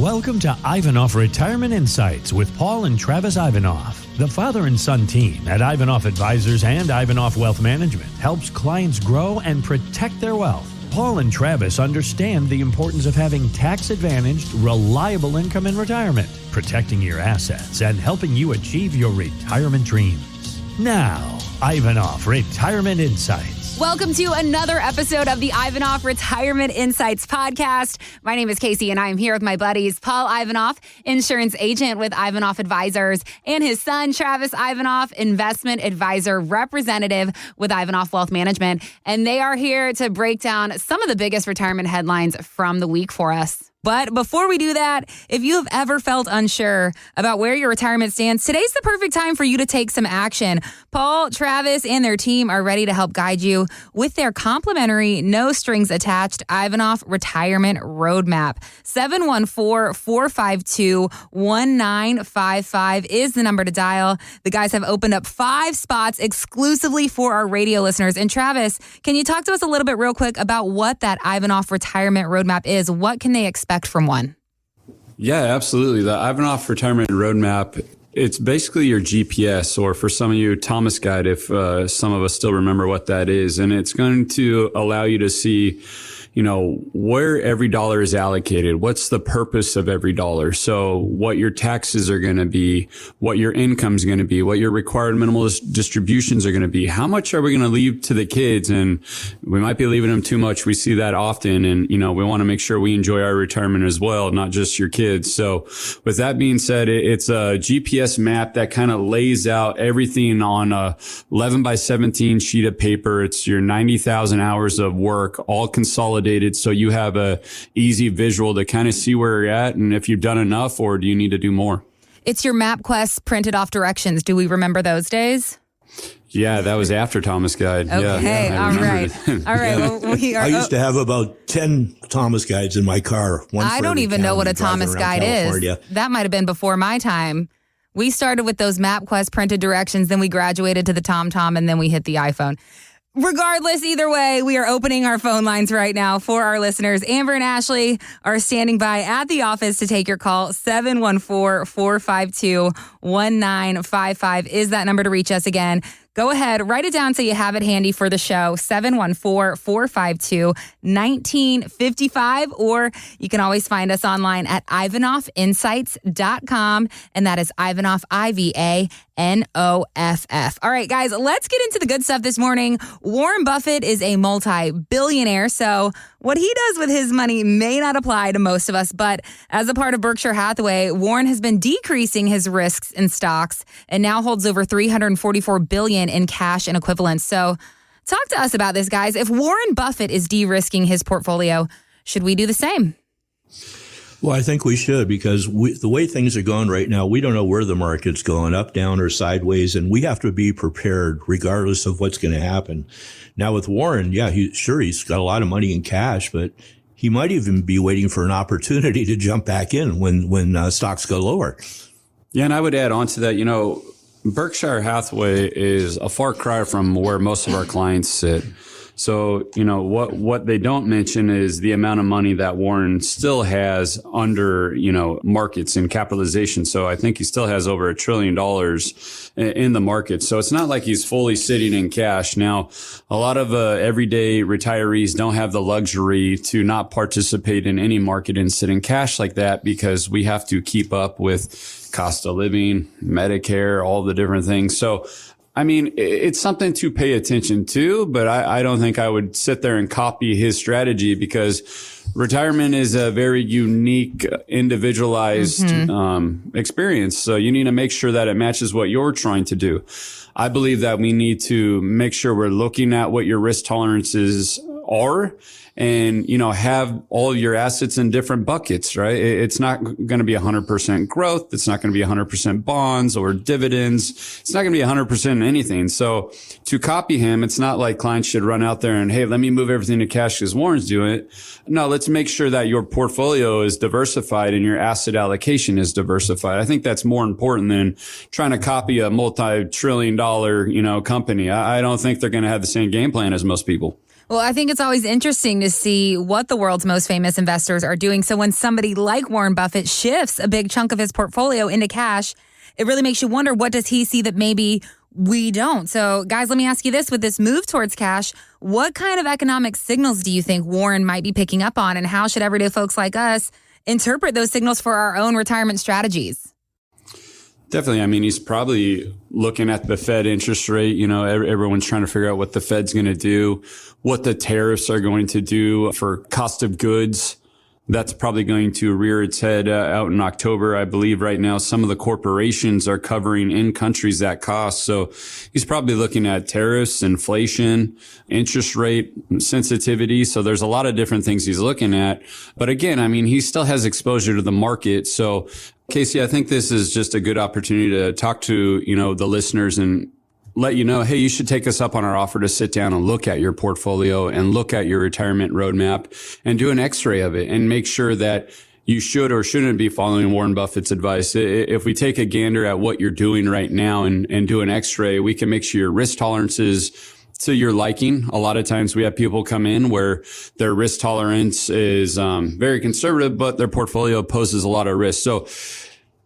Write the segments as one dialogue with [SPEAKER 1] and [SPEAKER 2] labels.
[SPEAKER 1] Welcome to Ivanoff Retirement Insights with Paul and Travis Ivanoff. The father and son team at Ivanoff Advisors and Ivanoff Wealth Management helps clients grow and protect their wealth. Paul and Travis understand the importance of having tax-advantaged, reliable income in retirement, protecting your assets, and helping you achieve your retirement dreams. Now, Ivanoff Retirement Insights.
[SPEAKER 2] Welcome to another episode of the Ivanoff Retirement Insights podcast. My name is Casey, and I am here with my buddies, Paul Ivanoff, insurance agent with Ivanoff Advisors, and his son, Travis Ivanoff, investment advisor representative with Ivanoff Wealth Management. And they are here to break down some of the biggest retirement headlines from the week for us. But before we do that, if you have ever felt unsure about where your retirement stands, today's the perfect time for you to take some action. Paul, Travis, and their team are ready to help guide you with their complimentary, no strings attached Ivanoff Retirement Roadmap. 714-452-1955 is the number to dial. The guys have opened up 5 spots exclusively for our radio listeners. And Travis, can you talk to us a little bit real quick about what that Ivanoff Retirement Roadmap is? What can they expect from one?
[SPEAKER 3] Yeah, absolutely. The Ivanoff Retirement Roadmap, it's basically your GPS, or for some of you, Thomas Guide, if some of us still remember what that is. And it's going to allow you to see, where every dollar is allocated. What's the purpose of every dollar? So what your taxes are going to be, what your income is going to be, what your required minimal distributions are going to be. How much are we going to leave to the kids? And we might be leaving them too much. We see that often. And, we want to make sure we enjoy our retirement as well, not just your kids. So with that being said, it's a GPS map that kind of lays out everything on a 11 by 17 sheet of paper. It's your 90,000 hours of work, all consolidated. So you have a easy visual to kind of see where you're at and if you've done enough, or do you need to do more?
[SPEAKER 2] It's your MapQuest printed off directions. Do we remember those days?
[SPEAKER 3] Yeah, that was after Thomas Guide.
[SPEAKER 2] Okay,
[SPEAKER 3] yeah,
[SPEAKER 2] all right. All right.
[SPEAKER 4] Yeah.
[SPEAKER 2] Well,
[SPEAKER 4] I used to have about 10 Thomas Guides in my car.
[SPEAKER 2] I don't even know what a Thomas Guide is. That might have been before my time. We started with those MapQuest printed directions, then we graduated to the TomTom, and then we hit the iPhone. Regardless, either way, we are opening our phone lines right now for our listeners. Amber and Ashley are standing by at the office to take your call. 714-452-1955 is that number to reach us again. Go ahead, write it down so you have it handy for the show, 714-452-1955, or you can always find us online at ivanoffinsights.com, and that is Ivanoff, Ivanoff. All right, guys, let's get into the good stuff this morning. Warren Buffett is a multi-billionaire, so what he does with his money may not apply to most of us, but as a part of Berkshire Hathaway, Warren has been decreasing his risks in stocks and now holds over $344 billion in cash and equivalents. So talk to us about this, guys. If Warren Buffett is de-risking his portfolio, should we do the same?
[SPEAKER 4] Well, I think we should, because the way things are going right now, we don't know where the market's going, up, down, or sideways, and we have to be prepared regardless of what's going to happen. Now with Warren, he's got a lot of money in cash, but he might even be waiting for an opportunity to jump back in when stocks go lower.
[SPEAKER 3] Yeah, and I would add on to that, Berkshire Hathaway is a far cry from where most of our clients sit. So, what they don't mention is the amount of money that Warren still has under, markets and capitalization. So I think he still has over $1 trillion in the market. So it's not like he's fully sitting in cash. Now, a lot of everyday retirees don't have the luxury to not participate in any market and sit in cash like that, because we have to keep up with cost of living, Medicare, all the different things. So it's something to pay attention to, but I don't think I would sit there and copy his strategy, because retirement is a very unique, individualized experience. So you need to make sure that it matches what you're trying to do. I believe that we need to make sure we're looking at what your risk tolerances are, and, have all your assets in different buckets, right? It's not going to be 100% growth. It's not going to be 100% bonds or dividends. It's not going to be 100% anything. So to copy him, it's not like clients should run out there and, hey, let me move everything to cash because Warren's doing it. No, let's make sure that your portfolio is diversified and your asset allocation is diversified. I think that's more important than trying to copy a multi-trillion-dollar, company. I don't think they're going to have the same game plan as most people.
[SPEAKER 2] Well, I think it's always interesting to see what the world's most famous investors are doing. So when somebody like Warren Buffett shifts a big chunk of his portfolio into cash, it really makes you wonder, what does he see that maybe we don't? So guys, let me ask you this. With this move towards cash, what kind of economic signals do you think Warren might be picking up on, and how should everyday folks like us interpret those signals for our own retirement strategies?
[SPEAKER 3] Definitely. I mean, he's probably looking at the Fed interest rate. You know, everyone's trying to figure out what the Fed's going to do, what the tariffs are going to do for cost of goods. That's probably going to rear its head out in October. I believe right now some of the corporations are covering in countries that cost. So he's probably looking at tariffs, inflation, interest rate sensitivity. So there's a lot of different things he's looking at. But again, I mean, he still has exposure to the market. So Casey, I think this is just a good opportunity to talk to, the listeners and let you know, hey, you should take us up on our offer to sit down and look at your portfolio and look at your retirement roadmap and do an x-ray of it and make sure that you should or shouldn't be following Warren Buffett's advice. If we take a gander at what you're doing right now and do an x-ray, we can make sure your risk tolerances to your liking. A lot of times we have people come in where their risk tolerance is very conservative, but their portfolio poses a lot of risk. So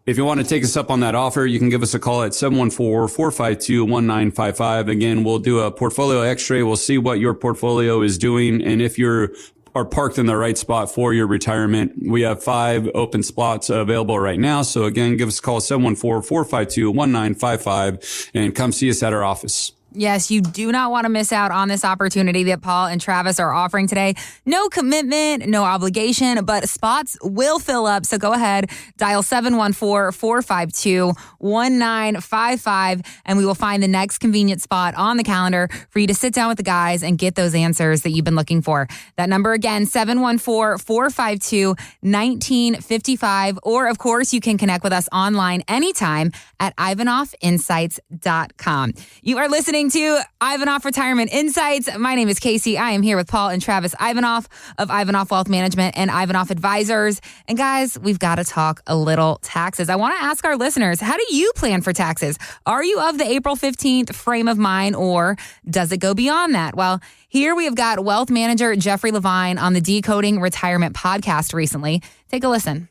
[SPEAKER 3] if you want to take us up on that offer, you can give us a call at 714-452-1955. Again, we'll do a portfolio x-ray. We'll see what your portfolio is doing. And if you are parked in the right spot for your retirement, we have 5 open spots available right now. So again, give us a call at 714-452-1955 and come see us at our office.
[SPEAKER 2] Yes, you do not want to miss out on this opportunity that Paul and Travis are offering today. No commitment, no obligation, but spots will fill up. So go ahead, dial 714-452-1955, and we will find the next convenient spot on the calendar for you to sit down with the guys and get those answers that you've been looking for. That number again, 714-452-1955. Or, of course, you can connect with us online anytime at ivanoffinsights.com. You are listening to Ivanoff Retirement Insights. My name is Casey. I am here with Paul and Travis Ivanoff of Ivanoff Wealth Management and Ivanoff Advisors. And guys, we've got to talk a little taxes. I want to ask our listeners, how do you plan for taxes? Are you of the April 15th frame of mind, or does it go beyond that? Well, here we have got wealth manager Jeffrey Levine on the Decoding Retirement podcast recently. Take a listen.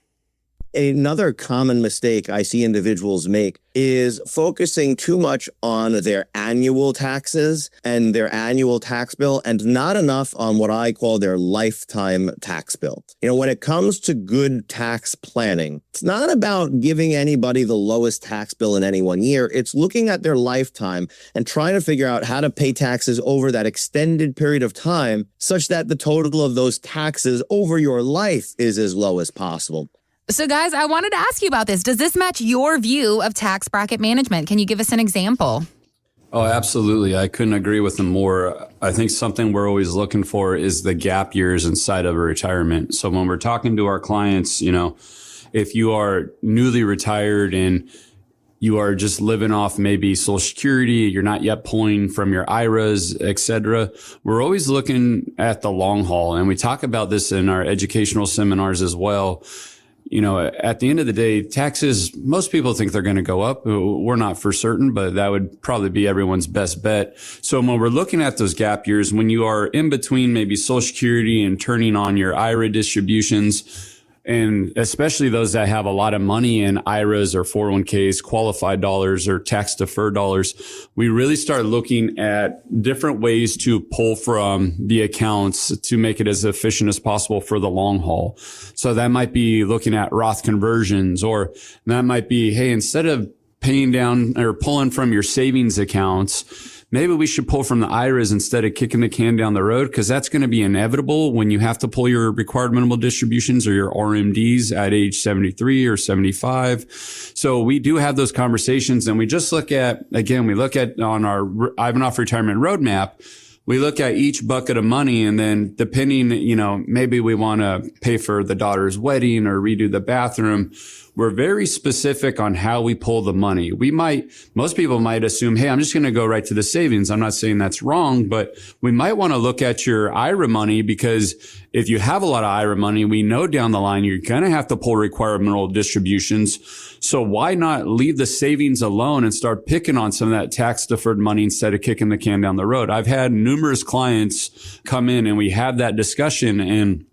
[SPEAKER 5] Another common mistake I see individuals make is focusing too much on their annual taxes and their annual tax bill, and not enough on what I call their lifetime tax bill. When it comes to good tax planning, it's not about giving anybody the lowest tax bill in any one year. It's looking at their lifetime and trying to figure out how to pay taxes over that extended period of time such that the total of those taxes over your life is as low as possible.
[SPEAKER 2] So guys, I wanted to ask you about this. Does this match your view of tax bracket management? Can you give us an example?
[SPEAKER 3] Oh, absolutely. I couldn't agree with them more. I think something we're always looking for is the gap years inside of a retirement. So when we're talking to our clients, if you are newly retired and you are just living off maybe Social Security, you're not yet pulling from your IRAs, et cetera, we're always looking at the long haul. And we talk about this in our educational seminars as well. At the end of the day, taxes, most people think they're going to go up. We're not for certain, but that would probably be everyone's best bet. So when we're looking at those gap years, when you are in between maybe Social Security and turning on your IRA distributions, and especially those that have a lot of money in IRAs or 401ks, qualified dollars or tax deferred dollars, we really start looking at different ways to pull from the accounts to make it as efficient as possible for the long haul. So that might be looking at Roth conversions, or that might be, hey, instead of paying down or pulling from your savings accounts, maybe we should pull from the IRAs instead of kicking the can down the road, because that's going to be inevitable when you have to pull your required minimal distributions or your RMDs at age 73 or 75. So we do have those conversations, and we just look at on our Ivanoff Retirement Roadmap, we look at each bucket of money, and then depending, maybe we want to pay for the daughter's wedding or redo the bathroom. We're very specific on how we pull the money. Most people might assume, hey, I'm just going to go right to the savings. I'm not saying that's wrong, but we might want to look at your IRA money, because if you have a lot of IRA money, we know down the line you're going to have to pull required distributions. So why not leave the savings alone and start picking on some of that tax deferred money instead of kicking the can down the road? I've had numerous clients come in and we have that discussion, and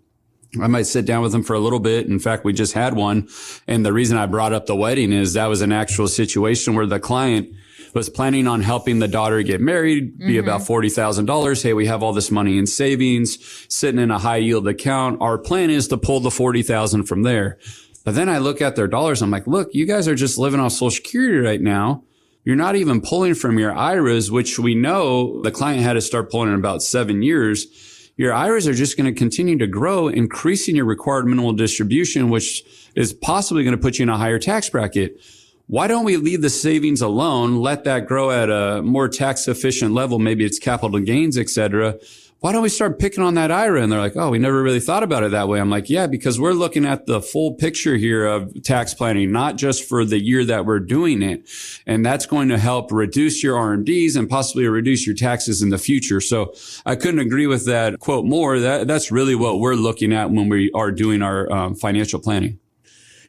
[SPEAKER 3] I might sit down with them for a little bit. In fact, we just had one. And the reason I brought up the wedding is that was an actual situation where the client was planning on helping the daughter get married, be about $40,000. Hey, we have all this money in savings, sitting in a high yield account. Our plan is to pull the $40,000 from there. But then I look at their dollars. I'm like, look, you guys are just living off Social Security right now. You're not even pulling from your IRAs, which we know the client had to start pulling in about 7 years. Your IRAs are just going to continue to grow, increasing your required minimal distribution, which is possibly going to put you in a higher tax bracket. Why don't we leave the savings alone, let that grow at a more tax efficient level? Maybe it's capital gains, et cetera. Why don't we start picking on that IRA? And they're like, oh, we never really thought about it that way. I'm like, yeah, because we're looking at the full picture here of tax planning, not just for the year that we're doing it. And that's going to help reduce your RMDs and possibly reduce your taxes in the future. So I couldn't agree with that quote more. That's really what we're looking at when we are doing our financial planning.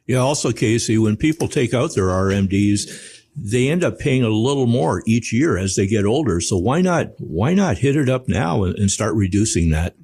[SPEAKER 4] Yeah. Also, Casey, when people take out their RMDs, they end up paying a little more each year as they get older. So why not hit it up now and start reducing that?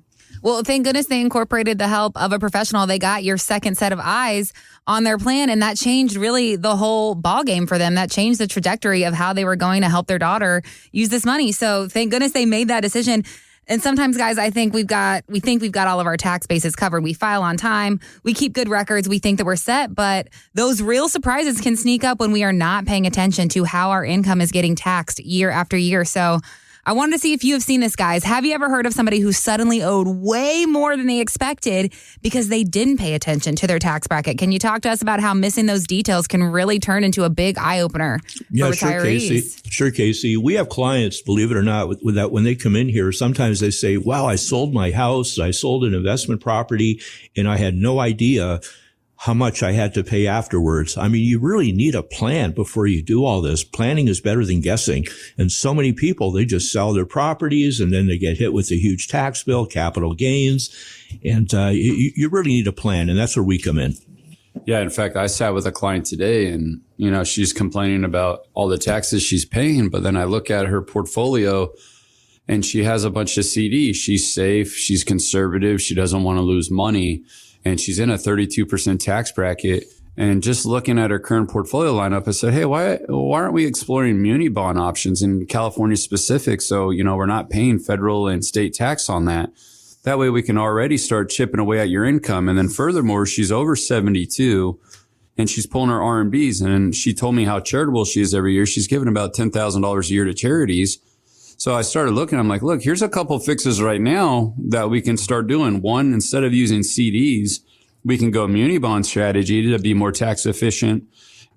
[SPEAKER 2] Well, thank goodness they incorporated the help of a professional. They got your second set of eyes on their plan, and that changed really the whole ballgame for them. That changed the trajectory of how they were going to help their daughter use this money. So thank goodness they made that decision. And sometimes, guys, I think we think we've got all of our tax bases covered. We file on time. We keep good records. We think that we're set. But those real surprises can sneak up when we are not paying attention to how our income is getting taxed year after year. So I wanted to see if you have seen this, guys. Have you ever heard of somebody who suddenly owed way more than they expected because they didn't pay attention to their tax bracket? Can you talk to us about how missing those details can really turn into a big eye-opener for retirees?
[SPEAKER 4] Sure, Casey. We have clients, believe it or not, with that when they come in here, sometimes they say, wow, I sold my house, I sold an investment property, and I had no idea how much I had to pay afterwards. I mean, you really need a plan before you do all this. Planning is better than guessing. And so many people, they just sell their properties and then they get hit with a huge tax bill, capital gains. And you really need a plan. And that's where we come in.
[SPEAKER 3] Yeah. In fact, I sat with a client today and, she's complaining about all the taxes she's paying. But then I look at her portfolio and she has a bunch of CDs. She's safe. She's conservative. She doesn't want to lose money. And she's in a 32% tax bracket. And just looking at her current portfolio lineup, I said, hey, why aren't we exploring muni bond options in California specific? So, we're not paying federal and state tax on that. That way we can already start chipping away at your income. And then furthermore, she's over 72 and she's pulling her RMDs. And she told me how charitable she is every year. She's giving about $10,000 a year to charities. So I started looking, I'm like, look, here's a couple fixes right now that we can start doing. One, instead of using CDs, we can go muni bond strategy to be more tax efficient.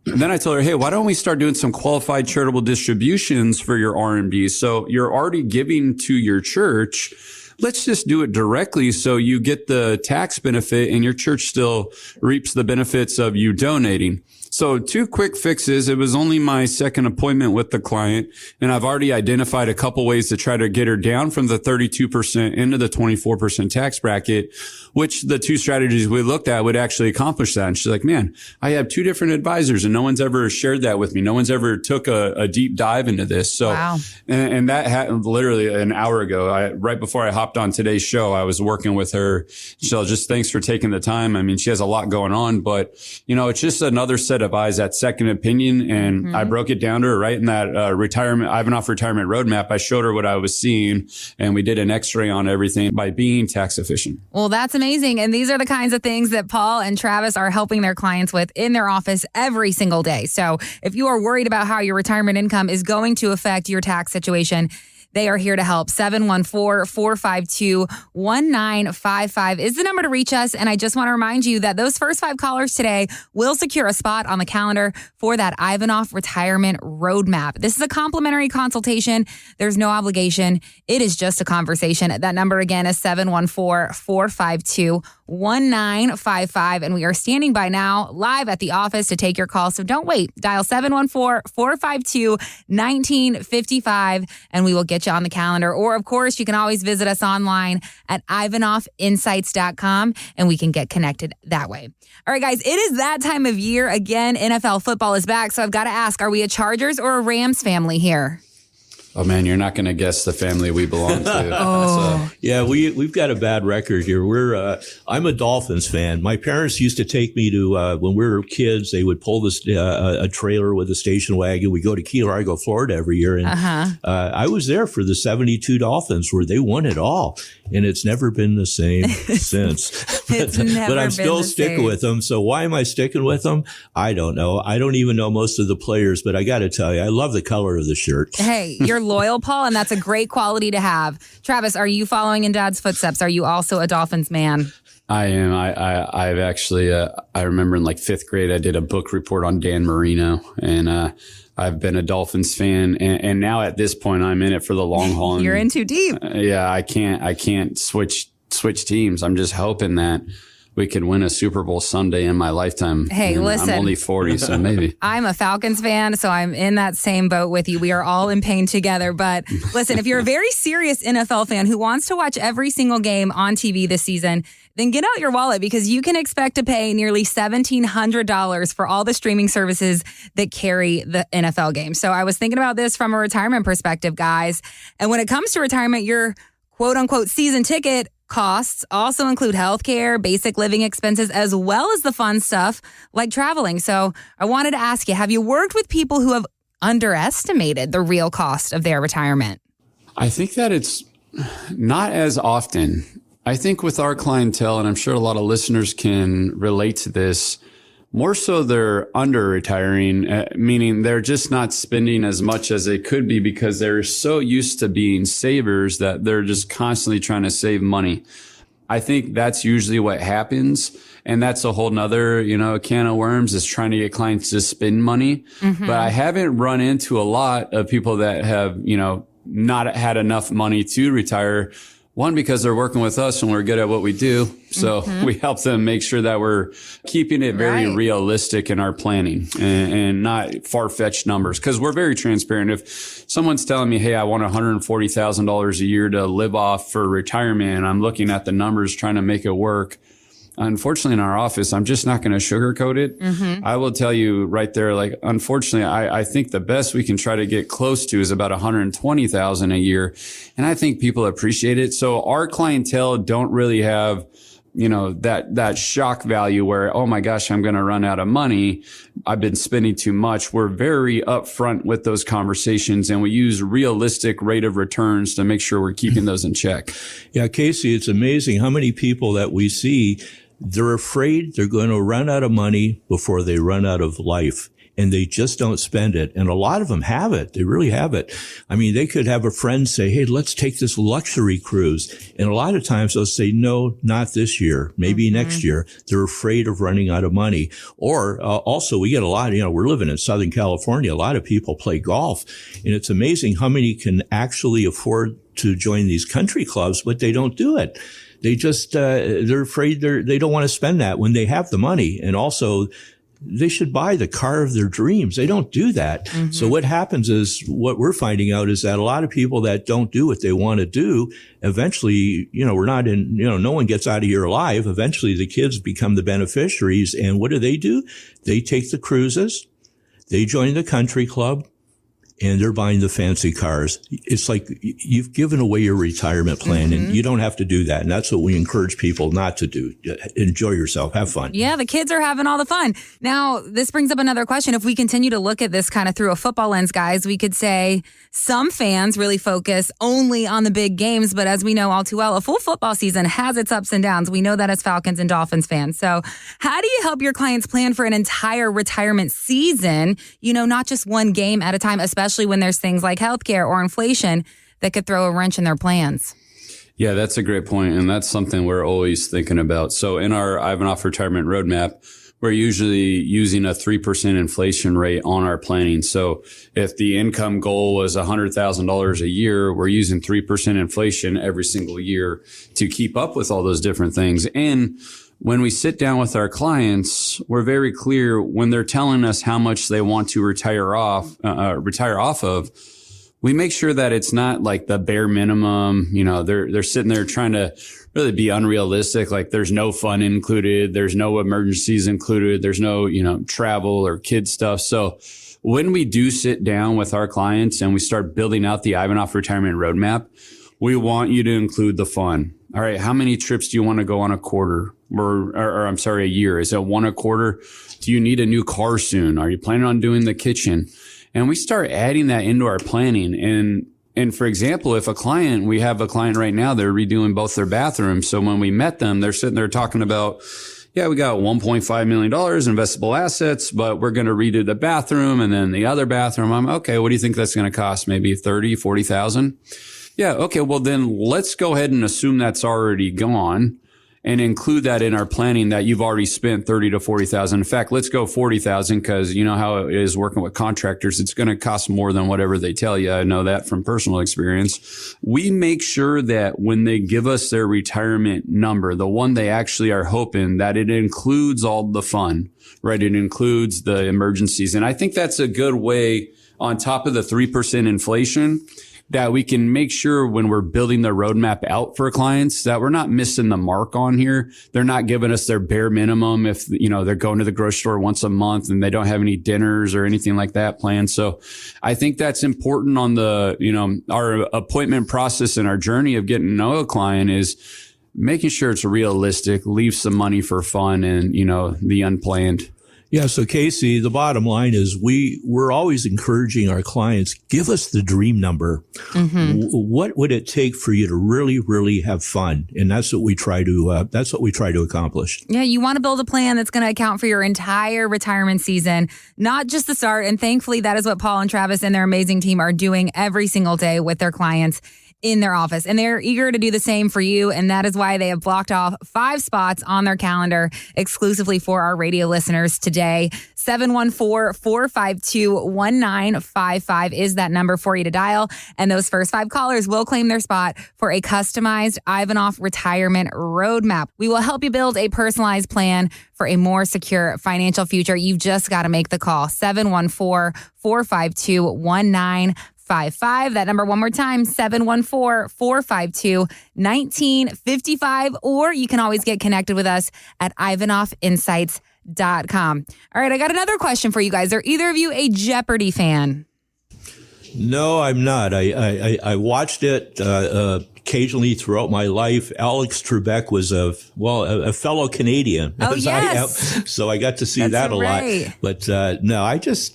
[SPEAKER 3] And then I told her, hey, why don't we start doing some qualified charitable distributions for your RMDs? So you're already giving to your church. Let's just do it directly so you get the tax benefit and your church still reaps the benefits of you donating. So 2 quick fixes. It was only my second appointment with the client, and I've already identified a couple ways to try to get her down from the 32% into the 24% tax bracket, which the 2 strategies we looked at would actually accomplish that. And she's like, man, I have 2 different advisors and no one's ever shared that with me. No one's ever took a deep dive into this. So, wow. And that happened literally an hour ago. Right before I hopped on today's show, I was working with her. So just thanks for taking the time. I mean, she has a lot going on, but it's just another set of eyes, that second opinion. And I broke it down to her right in that Ivanoff Retirement Roadmap. I showed her what I was seeing and we did an x-ray on everything by being tax efficient.
[SPEAKER 2] Well, that's amazing. And these are the kinds of things that Paul and Travis are helping their clients with in their office every single day. So if you are worried about how your retirement income is going to affect your tax situation, they are here to help. 714-452-1955 is the number to reach us. And I just want to remind you that those first 5 callers today will secure a spot on the calendar for that Ivanoff Retirement Roadmap. This is a complimentary consultation. There's no obligation. It is just a conversation. That number again is 714-452-1955. 888-866-1955. And we are standing by now live at the office to take your call. So don't wait. Dial 714-452-1955 and we will get you on the calendar. Or, of course, you can always visit us online at ivanoffinsights.com and we can get connected that way. All right, guys, it is that time of year. Again, NFL football is back. So I've got to ask, are we a Chargers or a Rams family here?
[SPEAKER 3] Oh, man, you're not going to guess the family we belong to.
[SPEAKER 4] Yeah, we've got a bad record here. I'm a Dolphins fan. My parents used to take me to, when we were kids, they would pull this a trailer with a station wagon. We go to Key Largo, Florida every year. And I was there for the 72 Dolphins where they won it all. And it's never been the same since. But I'm still sticking with them. So why am I sticking with them? I don't know. I don't even know most of the players, but I got to tell you, I love the color of the shirt.
[SPEAKER 2] Hey, you're loyal, Paul, and that's a great quality to have. Travis, are you following in Dad's footsteps? Are you also a Dolphins man?
[SPEAKER 3] I am. I've actually, I remember in like 5th grade, I did a book report on Dan Marino, and I've been a Dolphins fan, and now at this point, I'm in it for the long haul.
[SPEAKER 2] You're in too deep.
[SPEAKER 3] Yeah, I can't switch teams. I'm just hoping that we could win a Super Bowl someday in my lifetime.
[SPEAKER 2] Hey, listen.
[SPEAKER 3] I'm only 40, so maybe.
[SPEAKER 2] I'm a Falcons fan, so I'm in that same boat with you. We are all in pain together. But listen, if you're a very serious NFL fan who wants to watch every single game on TV this season, then get out your wallet because you can expect to pay nearly $1,700 for all the streaming services that carry the NFL game. So I was thinking about this from a retirement perspective, guys. And when it comes to retirement, your quote unquote season ticket costs also include healthcare, basic living expenses, as well as the fun stuff like traveling. So I wanted to ask you, have you worked with people who have underestimated the real cost of their retirement?
[SPEAKER 3] I think that it's not as often. I think with our clientele, and I'm sure a lot of listeners can relate to this, more so they're under retiring, meaning they're just not spending as much as they could be because they're so used to being savers that they're just constantly trying to save money. I think that's usually what happens. And that's a whole nother, can of worms is trying to get clients to spend money. Mm-hmm. But I haven't run into a lot of people that have, not had enough money to retire. One, because they're working with us and we're good at what we do. So we help them make sure that we're keeping it very realistic in our planning and not far-fetched numbers. Because we're very transparent. If someone's telling me, hey, I want $140,000 a year to live off for retirement, and I'm looking at the numbers trying to make it work, unfortunately, in our office, I'm just not going to sugarcoat it. Mm-hmm. I will tell you right there, unfortunately, I think the best we can try to get close to is about $120,000 a year. And I think people appreciate it. So our clientele don't really have, that shock value where, oh my gosh, I'm going to run out of money. I've been spending too much. We're very upfront with those conversations and we use realistic rate of returns to make sure we're keeping those in check.
[SPEAKER 4] Yeah, Casey, it's amazing how many people that we see, they're afraid they're going to run out of money before they run out of life. And they just don't spend it. And a lot of them have it. They really have it. I mean, they could have a friend say, hey, let's take this luxury cruise. And a lot of times they'll say, no, not this year, maybe next year. They're afraid of running out of money. Or also we get a lot, we're living in Southern California. A lot of people play golf. And it's amazing how many can actually afford to join these country clubs, but they don't do it. They just, they're afraid they don't want to spend that when they have the money. And also, they should buy the car of their dreams. They don't do that. Mm-hmm. So what happens is what we're finding out is that a lot of people that don't do what they want to do, eventually, we're not in, no one gets out of here alive. Eventually the kids become the beneficiaries. And what do? They take the cruises, they join the country club, and they're buying the fancy cars. It's like you've given away your retirement plan and you don't have to do that. And that's what we encourage people not to do. Enjoy yourself. Have fun.
[SPEAKER 2] Yeah, the kids are having all the fun. Now, this brings up another question. If we continue to look at this kind of through a football lens, guys, we could say some fans really focus only on the big games. But as we know all too well, a full football season has its ups and downs. We know that as Falcons and Dolphins fans. So how do you help your clients plan for an entire retirement season, not just one game at a time, especially when there's things like healthcare or inflation that could throw a wrench in their plans?
[SPEAKER 3] Yeah, that's a great point. And that's something we're always thinking about. So in our Ivanoff Retirement Roadmap, we're usually using a 3% inflation rate on our planning. So if the income goal was $100,000 a year, we're using 3% inflation every single year to keep up with all those different things. And when we sit down with our clients, we're very clear when they're telling us how much they want to retire off of. We make sure that it's not like the bare minimum. They're sitting there trying to really be unrealistic. Like there's no fun included. There's no emergencies included. There's no, travel or kid stuff. So when we do sit down with our clients and we start building out the Ivanoff Retirement Roadmap, we want you to include the fun. All right. How many trips do you want to go on a quarter or I'm sorry, a year? Is it one a quarter? Do you need a new car soon? Are you planning on doing the kitchen? And we start adding that into our planning. And for example, we have a client right now, they're redoing both their bathrooms. So when we met them, they're sitting there talking about, yeah, we got $1.5 million investable assets, but we're going to redo the bathroom and then the other bathroom. I'm okay. What do you think that's going to cost? Maybe 30, 40,000. Yeah. Okay. Well, then let's go ahead and assume that's already gone and include that in our planning that you've already spent 30 to 40,000. In fact, let's go 40,000 because you know how it is working with contractors. It's going to cost more than whatever they tell you. I know that from personal experience. We make sure that when they give us their retirement number, the one they actually are hoping, that it includes all the fun, right? It includes the emergencies. And I think that's a good way on top of the 3% inflation that we can make sure when we're building the roadmap out for clients that we're not missing the mark on here. They're not giving us their bare minimum if, they're going to the grocery store once a month and they don't have any dinners or anything like that planned. So I think that's important on the, our appointment process and our journey of getting to know a client is making sure it's realistic, leave some money for fun and, the unplanned.
[SPEAKER 4] Yeah. So Casey, the bottom line is we're always encouraging our clients, give us the dream number. Mm-hmm. What would it take for you to really, really have fun? And that's what we try to accomplish.
[SPEAKER 2] Yeah. You want to build a plan that's going to account for your entire retirement season, not just the start. And thankfully that is what Paul and Travis and their amazing team are doing every single day with their clients in their office. And they're eager to do the same for you. And that is why they have blocked off 5 spots on their calendar exclusively for our radio listeners today. 714-452-1955 is that number for you to dial. And those first 5 callers will claim their spot for a customized Ivanoff Retirement Roadmap. We will help you build a personalized plan for a more secure financial future. You've just got to make the call. 714-452-1955. That number one more time, 714-452-1955. Or you can always get connected with us at ivanoffinsights.com. All right, I got another question for you guys. Are either of you a Jeopardy fan?
[SPEAKER 4] No, I'm not. I watched it occasionally throughout my life. Alex Trebek was a fellow Canadian.
[SPEAKER 2] Oh,
[SPEAKER 4] as
[SPEAKER 2] yes.
[SPEAKER 4] I am. So I got to see that a lot. But no,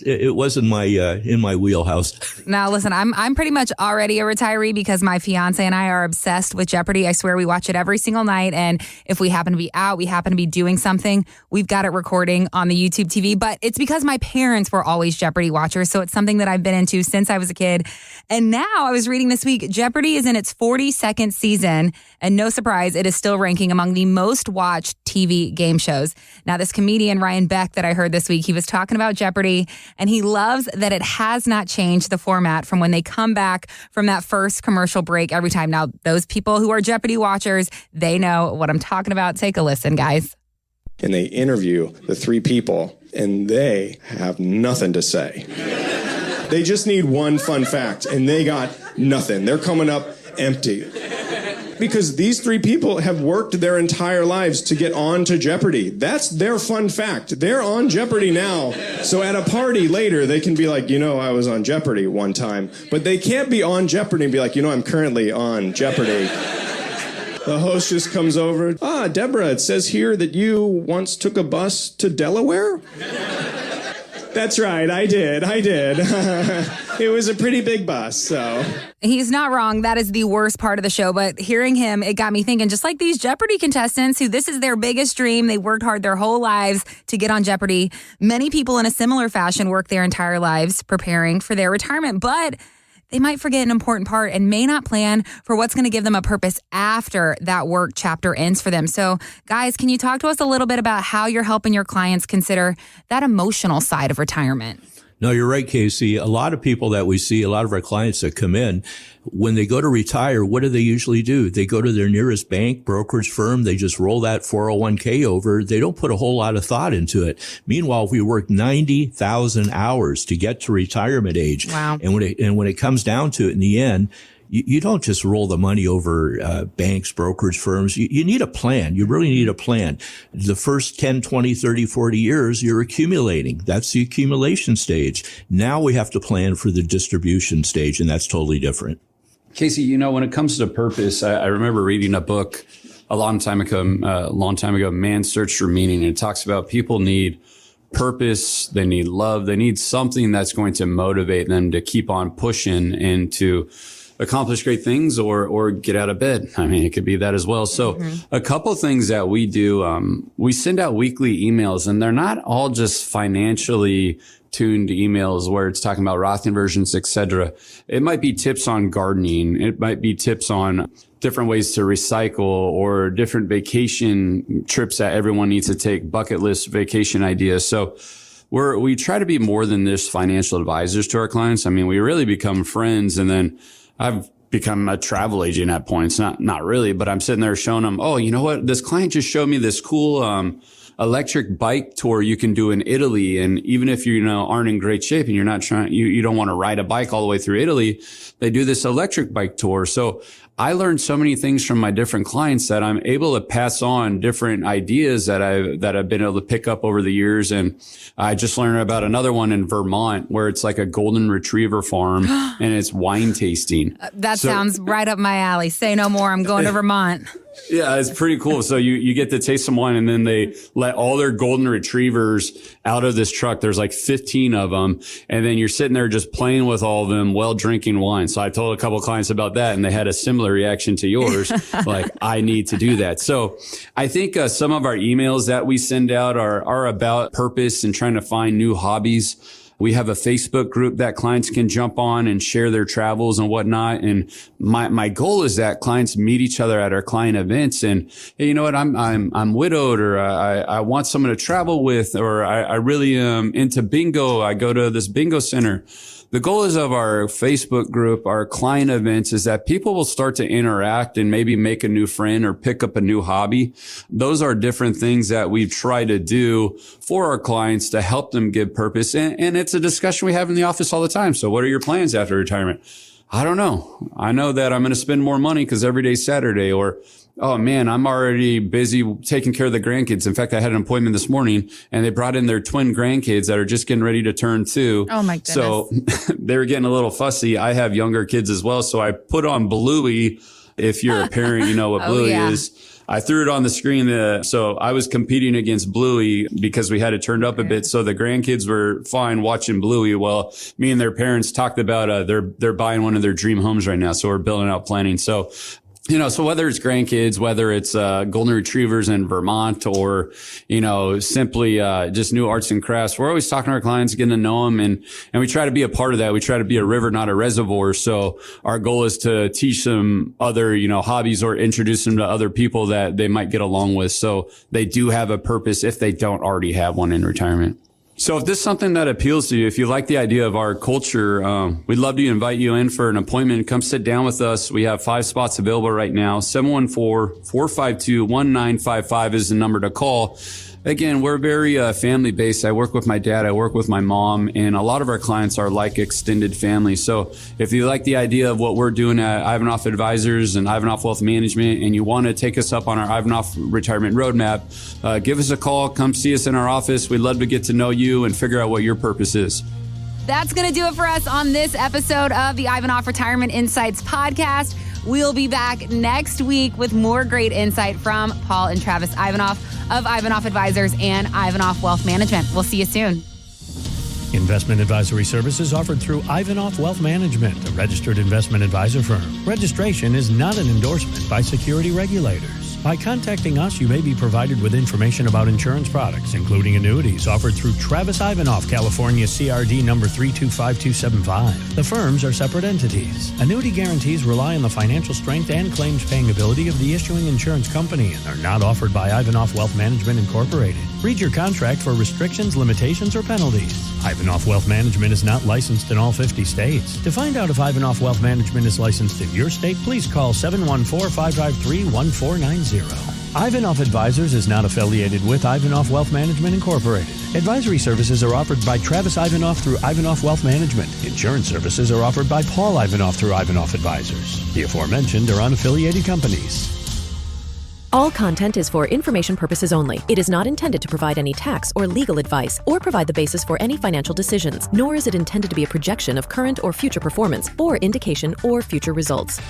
[SPEAKER 4] it wasn't in my wheelhouse.
[SPEAKER 2] Now, listen, I'm pretty much already a retiree because my fiance and I are obsessed with Jeopardy. I swear we watch it every single night. And if we happen to be out, we happen to be doing something, we've got it recording on the YouTube TV. But it's because my parents were always Jeopardy watchers. So it's something that I've been into since I was a kid. And now I was reading this week, Jeopardy is in its 42nd season. And no surprise, it is still ranking among the most watched TV game shows. Now, this comedian, Ryan Beck, that I heard this week, he was talking about Jeopardy, and he loves that it has not changed the format from when they come back from that first commercial break every time. Now, those people who are Jeopardy watchers, they know what I'm talking about. Take a listen, guys.
[SPEAKER 6] And they interview the 3 people, and they have nothing to say. They just need one fun fact, and they got nothing. They're coming up empty. Because these 3 people have worked their entire lives to get on to Jeopardy. That's their fun fact. They're on Jeopardy now. So at a party later, they can be like, I was on Jeopardy one time. But they can't be on Jeopardy and be like, I'm currently on Jeopardy. The host just comes over. Deborah, it says here that you once took a bus to Delaware? That's right, I did. It was a pretty big bus, so.
[SPEAKER 2] He's not wrong. That is the worst part of the show. But hearing him, it got me thinking, just like these Jeopardy contestants who this is their biggest dream. They worked hard their whole lives to get on Jeopardy. Many people in a similar fashion work their entire lives preparing for their retirement. But they might forget an important part and may not plan for what's going to give them a purpose after that work chapter ends for them. So, guys, can you talk to us a little bit about how you're helping your clients consider that emotional side of retirement?
[SPEAKER 4] No, you're right, Casey. A lot of people that we see, a lot of our clients that come in, when they go to retire, what do they usually do? They go to their nearest bank, brokerage firm. They just roll that 401k over. They don't put a whole lot of thought into it. Meanwhile, we work 90,000 hours to get to retirement age.
[SPEAKER 2] Wow.
[SPEAKER 4] And when it comes down to it in the end, you don't just roll the money over banks, brokerage firms. You need a plan. You really need a plan. The first 10, 20, 30, 40 years, you're accumulating. That's the accumulation stage. Now we have to plan for the distribution stage, and that's totally different.
[SPEAKER 3] Casey, when it comes to purpose, I remember reading a book a long time ago, Man's Search for Meaning. And it talks about people need purpose, they need love, they need something that's going to motivate them to keep on pushing and to accomplish great things or get out of bed. I mean, it could be that as well. So a couple of things that we do, we send out weekly emails, and they're not all just financially tuned emails where it's talking about Roth conversions, etc. It might be tips on gardening. It might be tips on different ways to recycle or different vacation trips that everyone needs to take, bucket list vacation ideas. So we try to be more than just financial advisors to our clients. I mean, we really become friends, and then I've become a travel agent at points. Not really, but I'm sitting there showing them, oh, you know what? This client just showed me this cool, electric bike tour you can do in Italy. And even if you aren't in great shape and you're not you don't want to ride a bike all the way through Italy, they do this electric bike tour. So I learned so many things from my different clients that I'm able to pass on different ideas that I've been able to pick up over the years. And I just learned about another one in Vermont where it's like a golden retriever farm and it's wine tasting.
[SPEAKER 2] That sounds right up my alley. Say no more. I'm going to Vermont.
[SPEAKER 3] Yeah, it's pretty cool. So you get to taste some wine, and then they let all their golden retrievers out of this truck. There's like 15 of them. And then you're sitting there just playing with all of them while drinking wine. So I told a couple of clients about that, and they had a similar reaction to yours. Like, I need to do that. So I think some of our emails that we send out are about purpose and trying to find new hobbies. We have a Facebook group that clients can jump on and share their travels and whatnot. And my goal is that clients meet each other at our client events. And hey, you know what? I'm widowed, or I want someone to travel with, or I really am into bingo. I go to this bingo center. The goal is of our Facebook group, our client events, is that people will start to interact and maybe make a new friend or pick up a new hobby. Those are different things that we try to do for our clients to help them give purpose. And it's a discussion we have in the office all the time. So what are your plans after retirement? I don't know. I know that I'm going to spend more money because every day's Saturday, or, oh man, I'm already busy taking care of the grandkids. In fact, I had an appointment this morning and they brought in their twin grandkids that are just getting ready to turn 2.
[SPEAKER 2] Oh my goodness. So
[SPEAKER 3] they were getting a little fussy. I have younger kids as well. So I put on Bluey. If you're a parent, you know what Bluey is. I threw it on the screen. So I was competing against Bluey because we had it turned up a bit. So the grandkids were fine watching Bluey. Well, me and their parents talked about, they're buying one of their dream homes right now. So we're building out planning. So, so whether it's grandkids, whether it's golden retrievers in Vermont, or, simply just new arts and crafts, we're always talking to our clients, getting to know them. And we try to be a part of that. We try to be a river, not a reservoir. So our goal is to teach them other, hobbies, or introduce them to other people that they might get along with. So they do have a purpose if they don't already have one in retirement. So if this is something that appeals to you, if you like the idea of our culture, we'd love to invite you in for an appointment. Come sit down with us. We have 5 spots available right now. 714-452-1955 is the number to call. Again, we're very family-based. I work with my dad. I work with my mom. And a lot of our clients are like extended family. So if you like the idea of what we're doing at Ivanoff Advisors and Ivanoff Wealth Management, and you want to take us up on our Ivanoff Retirement Roadmap, give us a call. Come see us in our office. We'd love to get to know you and figure out what your purpose is.
[SPEAKER 2] That's going to do it for us on this episode of the Ivanoff Retirement Insights podcast. We'll be back next week with more great insight from Paul and Travis Ivanoff of Ivanoff Advisors and Ivanoff Wealth Management. We'll see you soon.
[SPEAKER 1] Investment advisory services offered through Ivanoff Wealth Management, a registered investment advisor firm. Registration is not an endorsement by security regulators. By contacting us, you may be provided with information about insurance products, including annuities offered through Travis Ivanoff, California CRD number 325275. The firms are separate entities. Annuity guarantees rely on the financial strength and claims paying ability of the issuing insurance company and are not offered by Ivanoff Wealth Management Incorporated. Read your contract for restrictions, limitations, or penalties. Ivanoff Wealth Management is not licensed in all 50 states. To find out if Ivanoff Wealth Management is licensed in your state, please call 714-553-1490. Ivanoff Advisors is not affiliated with Ivanoff Wealth Management Incorporated. Advisory services are offered by Travis Ivanoff through Ivanoff Wealth Management. Insurance services are offered by Paul Ivanoff through Ivanoff Advisors. The aforementioned are unaffiliated companies.
[SPEAKER 7] All content is for information purposes only. It is not intended to provide any tax or legal advice or provide the basis for any financial decisions, nor is it intended to be a projection of current or future performance or indication or future results.